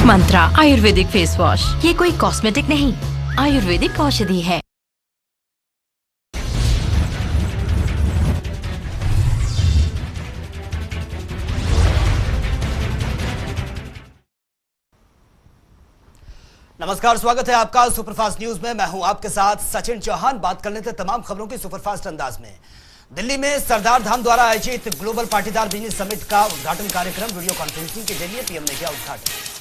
मंत्रा Ayurvedic face wash, ये कोई cosmetic नहीं, आयुर्वेदिक औषधि है। नमस्कार, स्वागत है आपका सुपरफास्ट न्यूज में। मैं हूं आपके साथ सचिन चौहान। बात कर लेते तमाम खबरों की सुपरफास्ट अंदाज में। दिल्ली में सरदार धाम द्वारा आयोजित ग्लोबल पाटीदार बिजनेस समिट का उद्घाटन कार्यक्रम वीडियो कॉन्फ्रेंसिंग के जरिए पीएम ने किया उद्घाटन।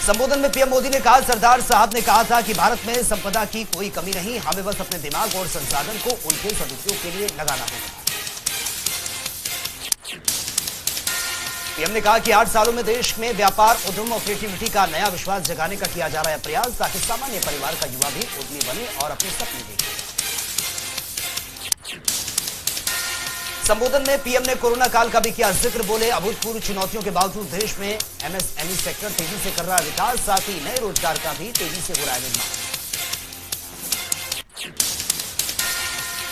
संबोधन में पीएम मोदी ने कहा, सरदार साहब ने कहा था कि भारत में संपदा की कोई कमी नहीं, हमें बस अपने दिमाग और संसाधन को उनके सदुपयोग के लिए लगाना होगा। पीएम ने कहा कि 8 सालों में देश में व्यापार, उद्यम और क्रिएटिविटी का नया विश्वास जगाने का किया जा रहा है प्रयास, ताकि सामान्य परिवार का युवा भी उद्यमी बने और अपने सपने देखे। संबोधन में पीएम ने कोरोना काल का भी किया जिक्र। बोले, अभूतपूर्व चुनौतियों के बावजूद देश में एमएसएमई सेक्टर तेजी से कर रहा है विकास, साथ ही नए रोजगार का भी तेजी से हो रहा है निर्माण।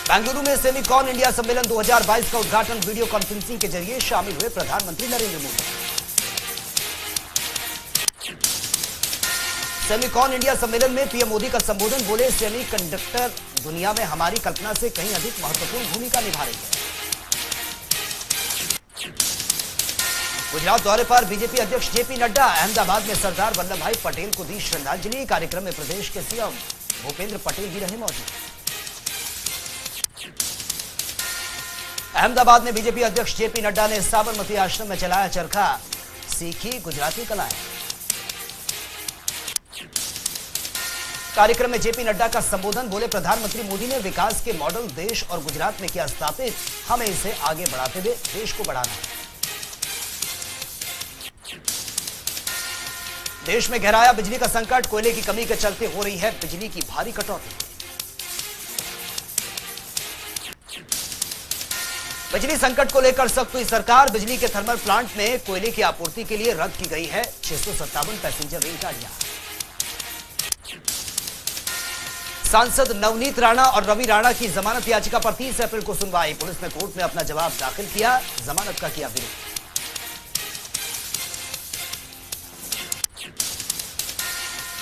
बेंगलुरु में सेमिकॉन इंडिया सम्मेलन 2022 का उद्घाटन वीडियो कॉन्फ्रेंसिंग के जरिए शामिल हुए प्रधानमंत्री नरेंद्र मोदी। सेमिकॉन इंडिया सम्मेलन में पीएम मोदी का संबोधन। बोले, सेमीकंडक्टर दुनिया में हमारी कल्पना से कहीं अधिक महत्वपूर्ण भूमिका निभा रही है। गुजरात दौरे पर बीजेपी अध्यक्ष जेपी नड्डा। अहमदाबाद में सरदार वल्लभ भाई पटेल को दी श्रद्धांजलि। कार्यक्रम में प्रदेश के सीएम भूपेंद्र पटेल भी रहे मौजूद। अहमदाबाद में बीजेपी अध्यक्ष जेपी नड्डा ने साबरमती आश्रम में चलाया चरखा, सीखी गुजराती कलाएं। कार्यक्रम में जेपी नड्डा का संबोधन। बोले, प्रधानमंत्री मोदी ने विकास के मॉडल देश और गुजरात में किया स्थापित, हमें इसे आगे बढ़ाते हुए देश को बढ़ाना है। देश में गहराया बिजली का संकट, कोयले की कमी के चलते हो रही है बिजली की भारी कटौती। बिजली संकट को लेकर सख्त हुई सरकार। बिजली के थर्मल प्लांट में कोयले की आपूर्ति के लिए रद्द की गई है 657 पैसेंजर रेलगाड़ियां। सांसद नवनीत राणा और रवि राणा की जमानत याचिका पर 30 अप्रैल को सुनवाई। पुलिस ने कोर्ट में अपना जवाब दाखिल किया, जमानत का किया विरोध।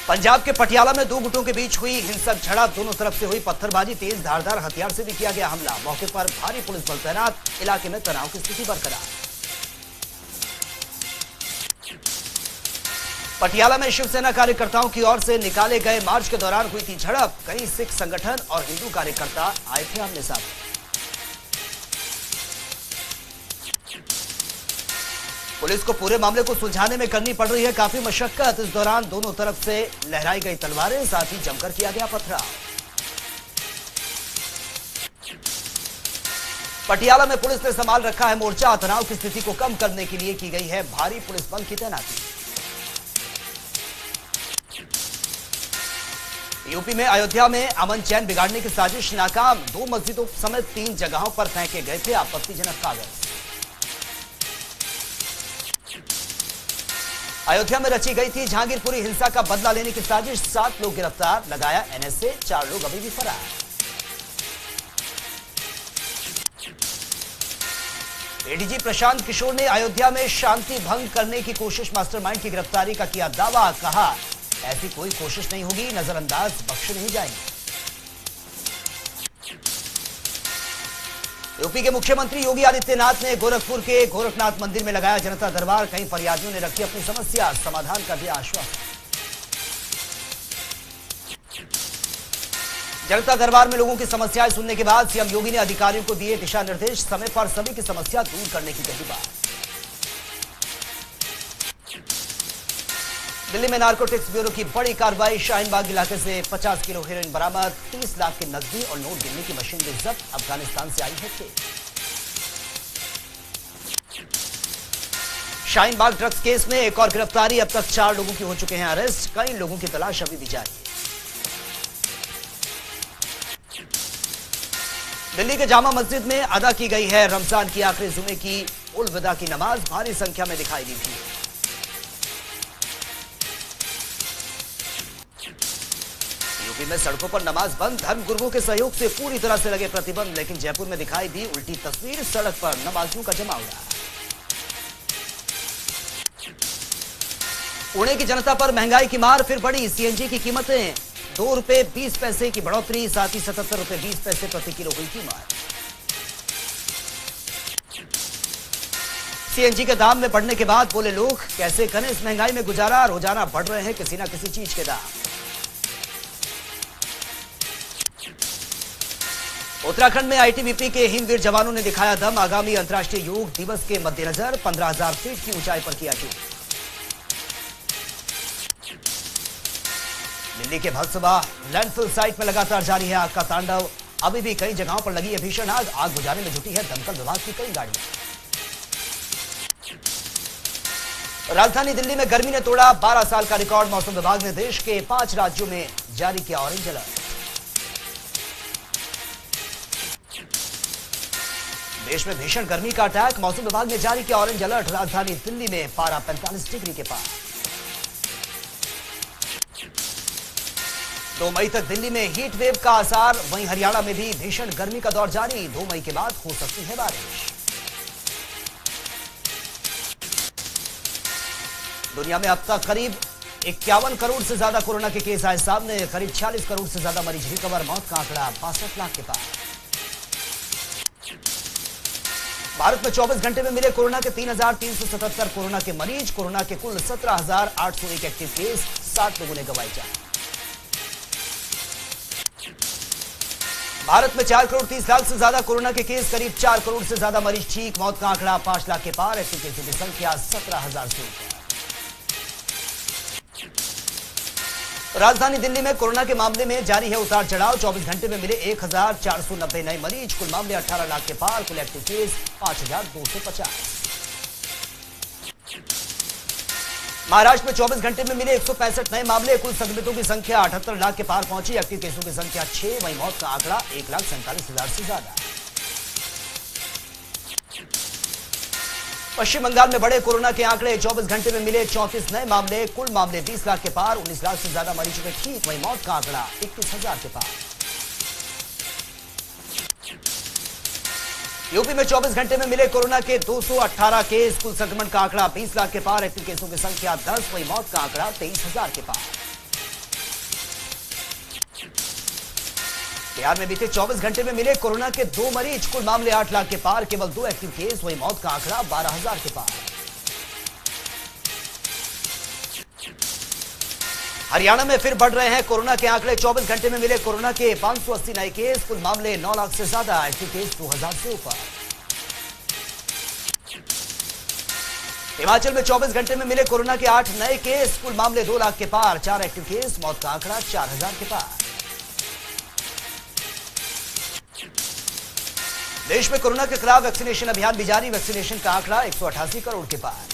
पंजाब के पटियाला में 2 गुटों के बीच हुई हिंसक झड़प, दोनों तरफ से हुई पत्थरबाजी, तेज धारदार हथियार से भी किया गया हमला। मौके पर भारी पुलिस बल तैनात, इलाके में तनाव की स्थिति बरकरार। पटियाला में शिवसेना कार्यकर्ताओं की ओर से निकाले गए मार्च के दौरान हुई थी झड़प। कई सिख संगठन और हिंदू कार्यकर्ता आए थे आमने सामने। पुलिस को पूरे मामले को सुलझाने में करनी पड़ रही है काफी मशक्कत। इस दौरान दोनों तरफ से लहराई गई तलवारें, साथ ही जमकर किया गया पथराव। पटियाला में पुलिस ने संभाल रखा है मोर्चा। तनाव की स्थिति को कम करने के लिए की गई है भारी पुलिस बल की तैनाती। यूपी में अयोध्या में अमन चैन बिगाड़ने की साजिश नाकाम। 2 मस्जिदों समेत 3 जगहों पर फेंके गए थे आपत्तिजनक कागज। अयोध्या में रची गई थी जहांगीरपुरी हिंसा का बदला लेने की साजिश। 7 लोग गिरफ्तार, लगाया एनएसए, 4 लोग अभी भी फरार। एडीजी प्रशांत किशोर ने अयोध्या में शांति भंग करने की कोशिश मास्टरमाइंड की गिरफ्तारी का किया दावा। कहा, ऐसी कोई कोशिश नहीं होगी, नजरअंदाज बख्शे नहीं जाएंगे। यूपी के मुख्यमंत्री योगी आदित्यनाथ ने गोरखपुर के गोरखनाथ मंदिर में लगाया जनता दरबार। कई फरियादियों ने रखी अपनी समस्या, समाधान का दिया आश्वासन। जनता दरबार में लोगों की समस्याएं सुनने के बाद सीएम योगी ने अधिकारियों को दिए दिशा निर्देश, समय पर सभी की समस्या दूर करने की कही बात। दिल्ली में नारकोटिक्स ब्यूरो की बड़ी कार्रवाई। शाहीन बाग इलाके से 50 किलो हेरोइन बरामद, 30 लाख की नकदी और नोट गिनने की मशीन भी जब्त। अफगानिस्तान से आई है खेप। शाहीन बाग ड्रग्स केस में एक और गिरफ्तारी। अब तक 4 लोगों की हो चुके हैं अरेस्ट। कई लोगों की तलाश अभी भी जारी है। दिल्ली के जामा मस्जिद में अदा की गई है रमजान की आखिरी जुमे की उल विदा की नमाज। भारी संख्या में दिखाई दी थी। यूपी में सड़कों पर नमाज बंद, धर्मगुरुओं के सहयोग से पूरी तरह से लगे प्रतिबंध। लेकिन जयपुर में दिखाई दी उल्टी तस्वीर, सड़क पर नमाजियों का जमावड़ा। पुणे की जनता पर महंगाई की मार फिर बढ़ी। सीएनजी की कीमतें 2 रुपए 20 पैसे की बढ़ोतरी, साथ ही 77 रुपए 20 पैसे प्रति किलो हुई कीमत। सीएनजी के दाम में बढ़ने के बाद बोले लोग, कैसे करें इस महंगाई में गुजारा, रोजाना बढ़ रहे हैं किसी ना किसी चीज के दाम। उत्तराखंड में आईटीबीपी के हिमवीर जवानों ने दिखाया दम। आगामी अंतर्राष्ट्रीय योग दिवस के मद्देनजर 15,000 फीट की ऊंचाई पर किया शूट। दिल्ली के भत्सवा लैंडफिल साइट में लगातार जारी है आग का तांडव। अभी भी कई जगहों पर लगी है भीषण आग। आग बुझाने में जुटी है दमकल विभाग की कई गाड़ियां। राजधानी दिल्ली में गर्मी ने तोड़ा 12 साल का रिकॉर्ड। मौसम विभाग ने देश के 5 राज्यों में जारी किया ऑरेंज अलर्ट। देश में भीषण गर्मी का अटैक। मौसम विभाग ने जारी किया ऑरेंज अलर्ट। राजधानी दिल्ली में पारा 45 डिग्री के पार। 2 मई तक दिल्ली में हीट वेव का आसार। वहीं हरियाणा में भी भीषण गर्मी का दौर जारी। 2 मई के बाद हो सकती है बारिश। दुनिया में अब तक करीब 51 करोड़ से ज्यादा कोरोना के केस आए सामने। करीब 46 करोड़ से ज्यादा मरीज रिकवर। मौत का आंकड़ा 62 लाख के पार। भारत में 24 घंटे में मिले कोरोना के 3,377 कोरोना के मरीज। कोरोना के कुल 17,801 एक्टिव केस। 60 लोगों ने गंवाई जान। भारत में 4 करोड़ 30 लाख से ज्यादा कोरोना के केस। करीब 4 करोड़ से ज्यादा मरीज ठीक। मौत का आंकड़ा 5 लाख के पार। एक्टिव केसों की संख्या 17,000 से ऊपर। राजधानी दिल्ली में कोरोना के मामले में जारी है उतार चढ़ाव। 24 घंटे में मिले 1,490 नए मरीज। कुल मामले 18 लाख के पार। कुल एक्टिव केस 5,250। महाराष्ट्र में 24 घंटे में मिले 165 नए मामले। कुल संक्रमितों की संख्या 78 लाख के पार पहुंची। एक्टिव केसों की संख्या 6। वहीं मौत का आंकड़ा 1,47,000 से ज्यादा। पश्चिम बंगाल में बड़े कोरोना के आंकड़े। 24 घंटे में मिले 34 नए मामले। कुल मामले 20 लाख के पार। 19 लाख से ज्यादा मरीजों में ठीक। वहीं मौत का आंकड़ा 21,000 के पार। यूपी में 24 घंटे में मिले कोरोना के 218 केस। कुल संक्रमण का आंकड़ा 20 लाख के पार। एक्टिव केसों की संख्या 10। वहीं मौत का आंकड़ा 23,000 के पार। बिहार में बीते 24 घंटे में मिले कोरोना के 2 मरीज। कुल मामले 8 लाख के पार। केवल 2 एक्टिव केस। वहीं मौत का आंकड़ा 12,000 के पार। हरियाणा में फिर बढ़ रहे हैं कोरोना के आंकड़े। 24 घंटे में मिले कोरोना के 580 नए केस। कुल मामले 9 लाख से ज्यादा। एक्टिव केस 2,000 से ऊपर। हिमाचल में 24 घंटे में मिले कोरोना के 8 नए केस। कुल मामले 2 लाख के पार। 4 एक्टिव केस। मौत का आंकड़ा 4,000 के पार। देश में कोरोना के खिलाफ वैक्सीनेशन अभियान भी जारी। वैक्सीनेशन का आंकड़ा 188 करोड़ के पार।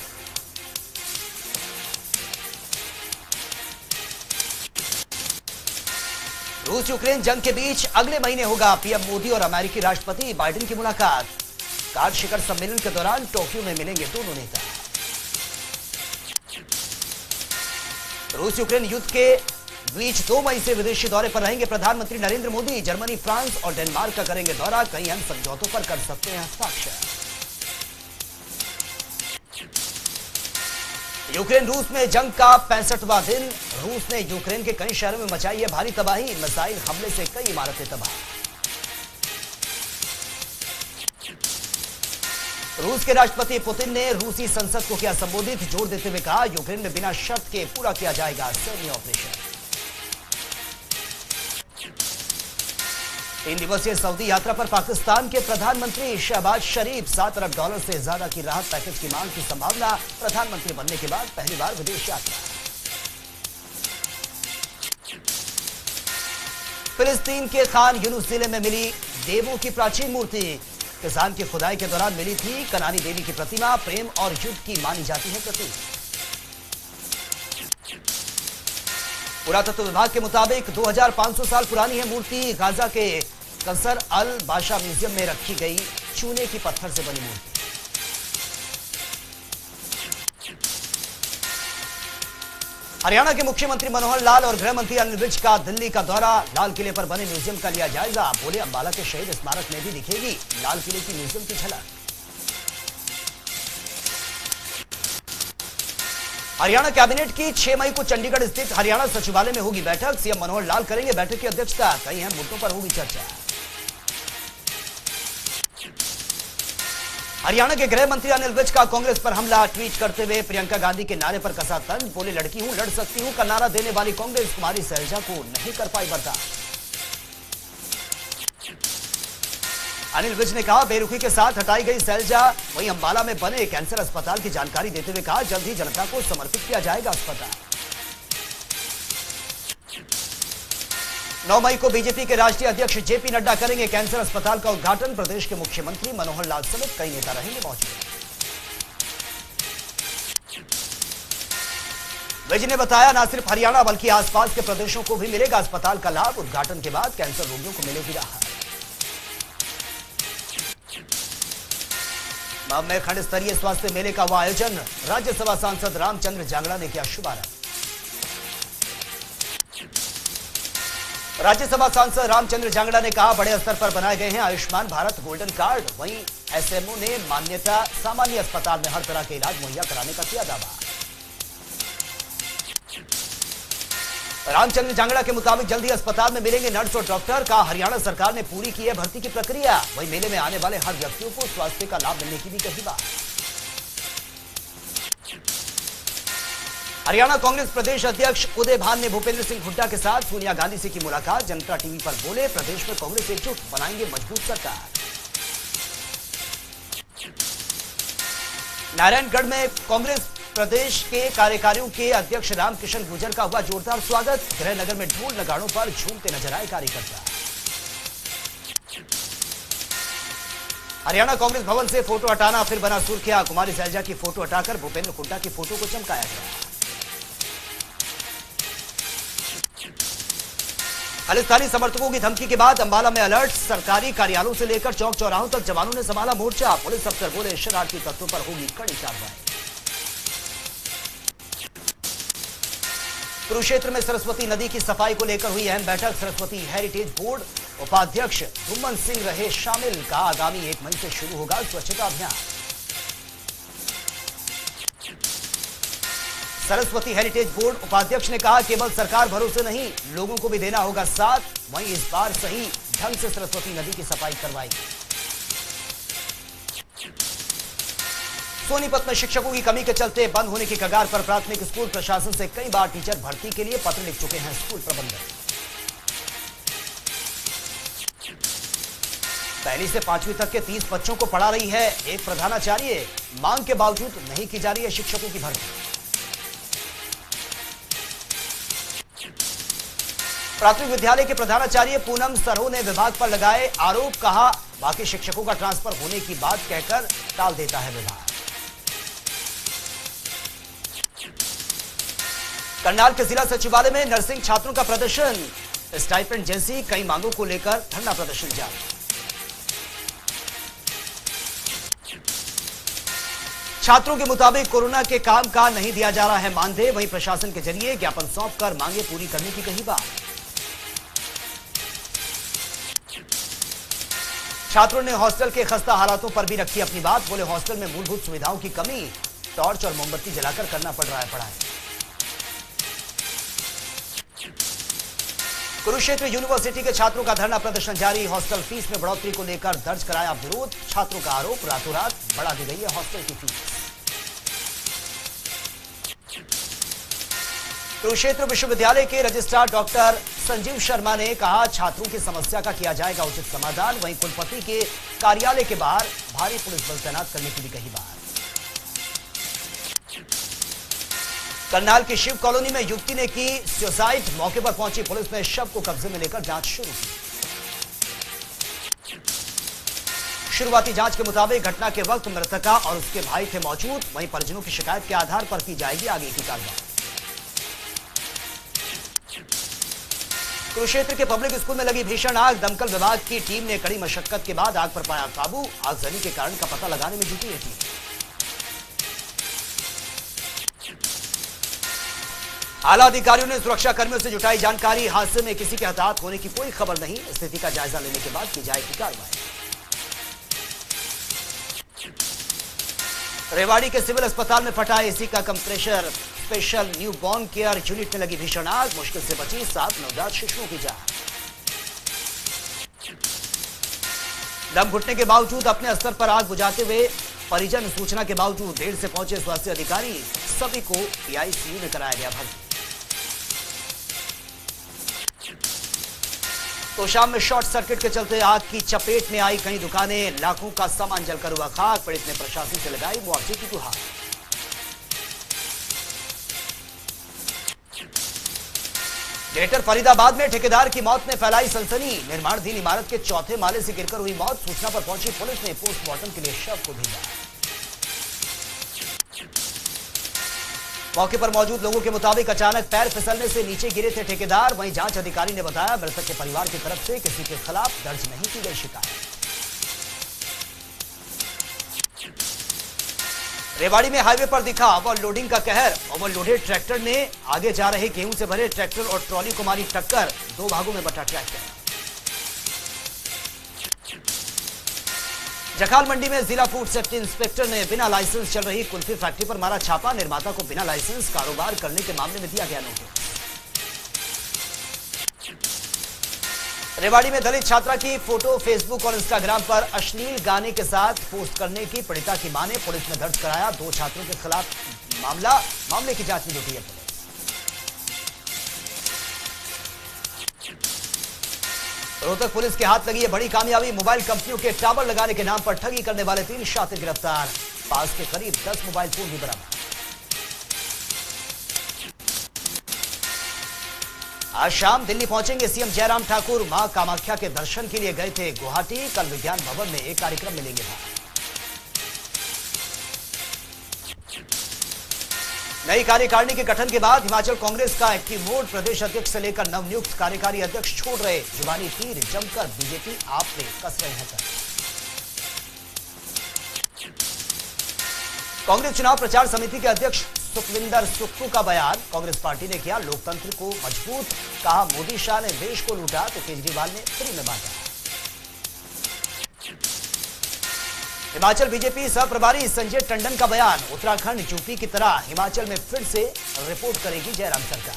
रूस यूक्रेन जंग के बीच अगले महीने होगा पीएम मोदी और अमेरिकी राष्ट्रपति बाइडेन की मुलाकात। कार्ड शिखर सम्मेलन के दौरान टोक्यो में मिलेंगे दोनों नेता। रूस यूक्रेन युद्ध के बीच 2 मई से विदेशी दौरे पर रहेंगे प्रधानमंत्री नरेंद्र मोदी। जर्मनी, फ्रांस और डेनमार्क का करेंगे दौरा। कई अहम समझौतों पर कर सकते हैं हस्ताक्षर। यूक्रेन रूस में जंग का 65वां दिन। रूस ने यूक्रेन के कई शहरों में मचाई है भारी तबाही। मिसाइल हमले से कई इमारतें तबाह। रूस के राष्ट्रपति पुतिन ने रूसी संसद को किया संबोधित। जोर देते हुए कहा, यूक्रेन में बिना शर्त के पूरा किया जाएगा सैन्य ऑपरेशन। 3 दिवसीय सऊदी यात्रा पर पाकिस्तान के प्रधानमंत्री शहबाज शरीफ। 7 अरब डॉलर से ज्यादा की राहत पैकेज की मांग की संभावना। प्रधानमंत्री बनने के बाद पहली बार विदेश यात्रा। फिलिस्तीन के खान यूनुस जिले में मिली देवों की प्राचीन मूर्ति। किसान की खुदाई के दौरान मिली थी कनानी देवी की प्रतिमा। प्रेम और युद्ध की मानी जाती है प्रतीक। पुरातत्व विभाग के मुताबिक 2500 साल पुरानी है मूर्ति। गाजा के कसर अल बाशा म्यूजियम में रखी गई चूने की पत्थर से बनी मूर्ति। हरियाणा के मुख्यमंत्री मनोहर लाल और गृह मंत्री अनिल विज का दिल्ली का दौरा। लाल किले पर बने म्यूजियम का लिया जायजा। बोले, अंबाला के शहीद स्मारक में भी दिखेगी लाल किले की म्यूजियम की झलक। हरियाणा कैबिनेट की 6 मई को चंडीगढ़ स्थित हरियाणा सचिवालय में होगी बैठक। सीएम मनोहर लाल करेंगे बैठक की अध्यक्षता। कई अहम मुद्दों पर होगी चर्चा। हरियाणा के गृह मंत्री अनिल विज का कांग्रेस पर हमला। ट्वीट करते हुए प्रियंका गांधी के नारे पर कसा तंज। बोले, लड़की हूं, लड़ सकती हूं का नारा देने वाली कांग्रेस कुमारी सैलजा को नहीं कर पाई बर्दाश्त। अनिल विज ने कहा, बेरुखी के साथ हटाई गई सैलजा। वहीं अंबाला में बने कैंसर अस्पताल की जानकारी देते हुए कहा, जल्द ही जनता को समर्पित किया जाएगा अस्पताल। 9 मई को बीजेपी के राष्ट्रीय अध्यक्ष जेपी नड्डा करेंगे कैंसर अस्पताल का उद्घाटन। प्रदेश के मुख्यमंत्री मनोहर लाल समेत कई नेता रहेंगे मौजूद। विज ने बताया, न सिर्फ हरियाणा बल्कि आसपास के प्रदेशों को भी मिलेगा अस्पताल का लाभ। उद्घाटन के बाद कैंसर रोगियों को मिलेगी राहत। मऊ में खंड स्तरीय स्वास्थ्य मेले का हुआ आयोजन। राज्यसभा सांसद रामचंद्र जांगड़ा ने किया शुभारंभ। राज्यसभा सांसद रामचंद्र जांगड़ा ने कहा, बड़े स्तर पर बनाए गए हैं आयुष्मान भारत गोल्डन कार्ड। वहीं एसएमओ ने मान्यता सामान्य अस्पताल में हर तरह के इलाज मुहैया कराने का किया दावा। रामचंद्र जांगड़ा के मुताबिक जल्दी अस्पताल में मिलेंगे नर्स और डॉक्टर। का हरियाणा सरकार ने पूरी की है भर्ती की प्रक्रिया। वहीं मेले में आने वाले हर व्यक्तियों को स्वास्थ्य का लाभ मिलने की भी कही बात। हरियाणा कांग्रेस प्रदेश अध्यक्ष उदय भान ने भूपेंद्र सिंह हुड्डा के साथ सोनिया गांधी से की मुलाकात। जनता टीवी पर बोले, प्रदेश में कांग्रेस एकजुट, बनाएंगे मजबूत सरकार। नारायणगढ़ में कांग्रेस प्रदेश के कार्यकारियों के अध्यक्ष रामकिशन गुर्जर का हुआ जोरदार स्वागत। गृह नगर में ढोल नगाड़ों पर झूमते नजर आए कार्यकर्ता। हरियाणा कांग्रेस भवन से फोटो हटाना फिर बना सुर्खियां। कुमारी सैलजा की फोटो हटाकर भूपेंद्र हुड्डा की फोटो को चमकाया गया। खालिस्तानी समर्थकों की धमकी के बाद अंबाला में अलर्ट। सरकारी कार्यालयों से लेकर चौक चौराहों तक जवानों ने संभाला मोर्चा। पुलिस अफसर बोले, शरारती तत्वों पर होगी कड़ी कार्रवाई। कुरुक्षेत्र में सरस्वती नदी की सफाई को लेकर हुई अहम बैठक। सरस्वती हेरिटेज बोर्ड उपाध्यक्ष धुम्मन सिंह रहे शामिल। का आगामी 1 मई से शुरू होगा स्वच्छता अभियान। सरस्वती हेरिटेज बोर्ड उपाध्यक्ष ने कहा, केवल सरकार भरोसे नहीं, लोगों को भी देना होगा साथ। वहीं इस बार सही ढंग से सरस्वती नदी की सफाई करवाई। सोनीपत में शिक्षकों की कमी के चलते बंद होने की कगार पर प्राथमिक स्कूल। प्रशासन से कई बार टीचर भर्ती के लिए पत्र लिख चुके हैं स्कूल प्रबंधक। 1 से 5वीं तक के 30 बच्चों को पढ़ा रही है एक प्रधानाचार्य। मांग के बावजूद नहीं की जा रही है शिक्षकों की भर्ती। प्राथमिक विद्यालय के प्रधानाचार्य पूनम सरोह ने विभाग पर लगाए आरोप। कहा, बाकी शिक्षकों का ट्रांसफर होने की बात कहकर टाल देता है विभाग। करनाल के जिला सचिवालय में नर्सिंग छात्रों का प्रदर्शन। स्टाइपेंड जैसी कई मांगों को लेकर धरना प्रदर्शन जारी। छात्रों के मुताबिक कोरोना के काम का नहीं दिया जा रहा है मानदेय। वहीं प्रशासन के जरिए ज्ञापन सौंपकर मांगे पूरी करने की कही बात। छात्रों ने हॉस्टल के खस्ता हालातों पर भी रखी अपनी बात। बोले, हॉस्टल में मूलभूत सुविधाओं की कमी, टॉर्च और मोमबत्ती जलाकर करना पड़ रहा है पढ़ाई। कुरुक्षेत्र यूनिवर्सिटी के छात्रों का धरना प्रदर्शन जारी। हॉस्टल फीस में बढ़ोतरी को लेकर दर्ज कराया विरोध। छात्रों का आरोप, रातों रात बढ़ा दी गई है हॉस्टल की फीस। कुरुक्षेत्र विश्वविद्यालय के रजिस्ट्रार डॉक्टर संजीव शर्मा ने कहा, छात्रों की समस्या का किया जाएगा उचित समाधान। वहीं कुलपति के कार्यालय के बाहर भारी पुलिस बल तैनात करने की भी कही बात। करनाल की शिव कॉलोनी में युवती ने की सुसाइड। मौके पर पहुंची पुलिस ने शव को कब्जे में लेकर जांच शुरू की। शुरुआती जांच के मुताबिक घटना के वक्त मृतका और उसके भाई थे मौजूद। वहीं परिजनों की शिकायत के आधार पर की जाएगी आगे की कार्रवाई। कुरुक्षेत्र के पब्लिक स्कूल में लगी भीषण आग। दमकल विभाग की टीम ने कड़ी मशक्कत के बाद आग पर पाया काबू। आगजनी के कारण का पता लगाने में जुटी है टीम। आला अधिकारियों ने सुरक्षा कर्मियों से जुटाई जानकारी। हादसे में किसी के हताहत होने की कोई खबर नहीं। स्थिति का जायजा लेने के बाद की जाएगी कार्रवाई। रेवाड़ी के सिविल अस्पताल में फटा एसी का compressor. Special new born care unit में लगी भीषण आग, मुश्किल से बची 7 नवजात शिशुओं की जान। दम घुटने के बावजूद अपने स्तर पर आग बुझाते हुए परिजन सूचना के बावजूद देर से पहुंचे स्वास्थ्य अधिकारी, सभी को पीआईसीयू में कराया गया भर्ती। तो शाम में शॉर्ट सर्किट के चलते आग की चपेट में आई कई दुकानें, लाखों का सामान जलकर हुआ खाक। पीड़ित ने प्रशासन से लगाई मुआवजे की गुहार। ग्रेटर फरीदाबाद में ठेकेदार की मौत ने फैलाई सनसनी। निर्माणाधीन इमारत के चौथे माले से गिरकर हुई मौत। सूचना पर पहुंची पुलिस ने पोस्टमार्टम के लिए शव को भेजा। मौके पर मौजूद लोगों के मुताबिक अचानक पैर फिसलने से नीचे गिरे थे ठेकेदार। वहीं जांच अधिकारी ने बताया मृतक के परिवार की तरफ से किसी के खिलाफ दर्ज नहीं की गई शिकायत। रेवाड़ी में हाईवे पर दिखा ओवरलोडिंग का कहर। ओवरलोडेड ट्रैक्टर ने आगे जा रहे गेहूं से भरे ट्रैक्टर और ट्रॉली को मारी टक्कर। 2 भागों में बटा ट्रैक्टर। जखाल मंडी में जिला फूड सेफ्टी इंस्पेक्टर ने बिना लाइसेंस चल रही कुल्फी फैक्ट्री पर मारा छापा। निर्माता को बिना लाइसेंस कारोबार करने के मामले में दिया गया नोटिस। रेवाड़ी में दलित छात्रा की फोटो फेसबुक और इंस्टाग्राम पर अश्लील गाने के साथ पोस्ट करने की पीड़िता की मां ने पुलिस में दर्ज कराया। 2 छात्रों के खिलाफ मामले की जांच में जुटी है पुलिस। रोहतक पुलिस के हाथ लगी है बड़ी कामयाबी। मोबाइल कंपनियों के टावर लगाने के नाम पर ठगी करने वाले 3 शातिर गिरफ्तार। पास के करीब 10 मोबाइल फोन भी बरामद। आज शाम दिल्ली पहुंचेंगे सीएम जयराम ठाकुर। मां कामाख्या के दर्शन के लिए गए थे गुवाहाटी। कल विज्ञान भवन में एक कार्यक्रम में लेंगे भाग। नई कार्यकारिणी के गठन के बाद हिमाचल कांग्रेस का एक्टिव मोड। प्रदेश अध्यक्ष से लेकर नवनियुक्त कार्यकारी अध्यक्ष छोड़ रहे जुबानी तीर। जमकर बीजेपी आप में कस रहे हैं। कांग्रेस चुनाव प्रचार समिति के अध्यक्ष सुखविंदर सुक्खू का बयान। कांग्रेस पार्टी ने किया लोकतंत्र को मजबूत। कहा मोदी शाह ने देश को लूटा तो केजरीवाल ने फ्री में बांटा। हिमाचल बीजेपी सह प्रभारी संजय टंडन का बयान। उत्तराखंड यूपी की तरह हिमाचल में फिर से रिपोर्ट करेगी जयराम सरकार।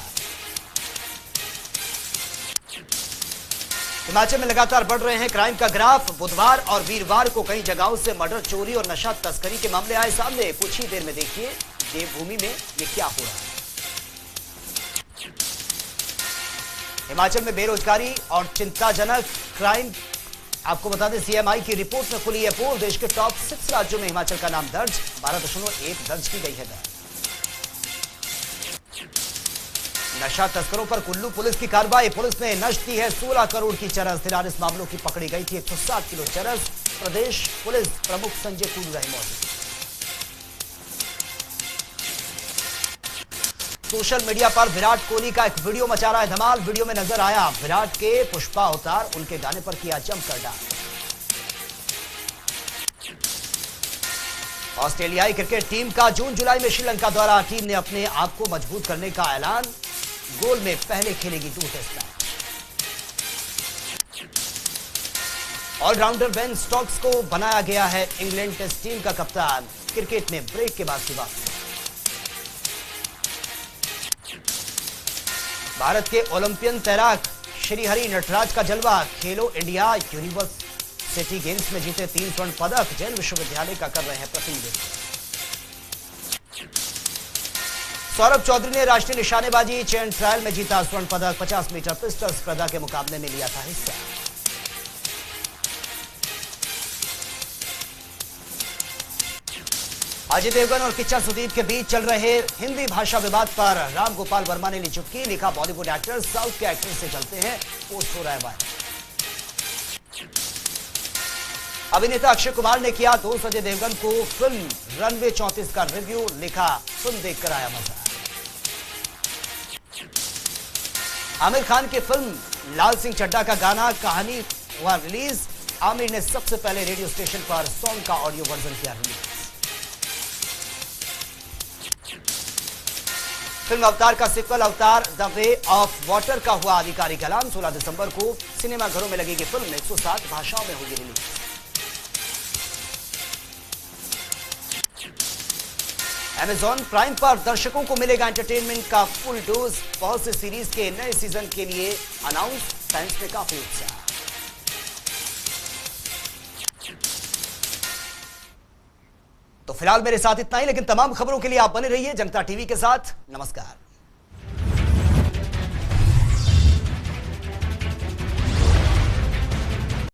हिमाचल में लगातार बढ़ रहे हैं क्राइम का ग्राफ। बुधवार और वीरवार को कई जगहों से मर्डर, चोरी और नशा तस्करी के मामले आए सामने। कुछ ही देर में देखिए देवभूमि में ये क्या हो रहा है। हिमाचल में बेरोजगारी और चिंताजनक क्राइम। आपको बता दें सीएमआई की रिपोर्ट में खुली है पोल। देश के टॉप 6 राज्यों में हिमाचल का नाम दर्ज। 12.1 दर्ज की गई है दर। नशा तस्करों पर कुल्लू पुलिस की कार्रवाई। पुलिस ने नष्ट की है 16 करोड़ की चरस। 43 मामलों की पकड़ी गई थी 160 किलो चरस। प्रदेश पुलिस प्रमुख संजय कुल्लू रहे मौजूद। सोशल मीडिया पर विराट कोहली का एक वीडियो मचा रहा है धमाल। वीडियो में नजर आया विराट के पुष्पा अवतार। उनके गाने पर किया जमकर डांस। ऑस्ट्रेलियाई क्रिकेट टीम का जून जुलाई में श्रीलंका दौरा। टीम ने अपने आप को मजबूत करने का ऐलान। गोल में पहले खेलेगी 2 test match. All rounder Ben Stokes को बनाया गया है इंग्लैंड टेस्ट टीम का कप्तान। क्रिकेट में ब्रेक के बाद की वापसी। भारत के ओलंपियन तैराक श्रीहरि नटराज का जलवा। खेलो इंडिया यूनिवर्सिटी गेम्स में जीते 3 स्वर्ण पदक। जैन विश्वविद्यालय का कर रहे हैं प्रतिनिधित्व। सौरभ चौधरी ने राष्ट्रीय निशानेबाजी चैन ट्रायल में जीता स्वर्ण पदक। 50 मीटर पिस्टल स्पर्धा के मुकाबले में लिया था हिस्सा। अजय देवगन और किच्चा सुदीप के बीच चल रहे हिंदी भाषा विवाद पर राम गोपाल वर्मा ने ली चुटकी। लिखा बॉलीवुड एक्टर साउथ के एक्टर से चलते हैं। पोस्ट हो रहा है वायरल। अभिनेता अक्षय कुमार ने किया दोस्त अजय देवगन को फिल्म रनवे 34 का रिव्यू। लिखा फिल्म देखकर आया मजा। आमिर खान की फिल्म लाल सिंह चड्ढा का गाना कहानी हुआ रिलीज। आमिर ने सबसे पहले रेडियो स्टेशन पर सॉन्ग का ऑडियो वर्जन किया रिलीज। फिल्म अवतार का सिक्वल अवतार द वे ऑफ वाटर का हुआ आधिकारिक ऐलान। 16 दिसंबर को सिनेमाघरों में लगेगी फिल्म। 107 भाषाओं में होगी रिलीज। Amazon प्राइम पर दर्शकों को मिलेगा एंटरटेनमेंट का फुल डोज। बहुत से सीरीज के नए सीजन के लिए अनाउंस, फैंस में काफी उत्साह। तो फिलहाल मेरे साथ इतना ही, लेकिन तमाम खबरों के लिए आप बने रहिए जनता टीवी के साथ। नमस्कार।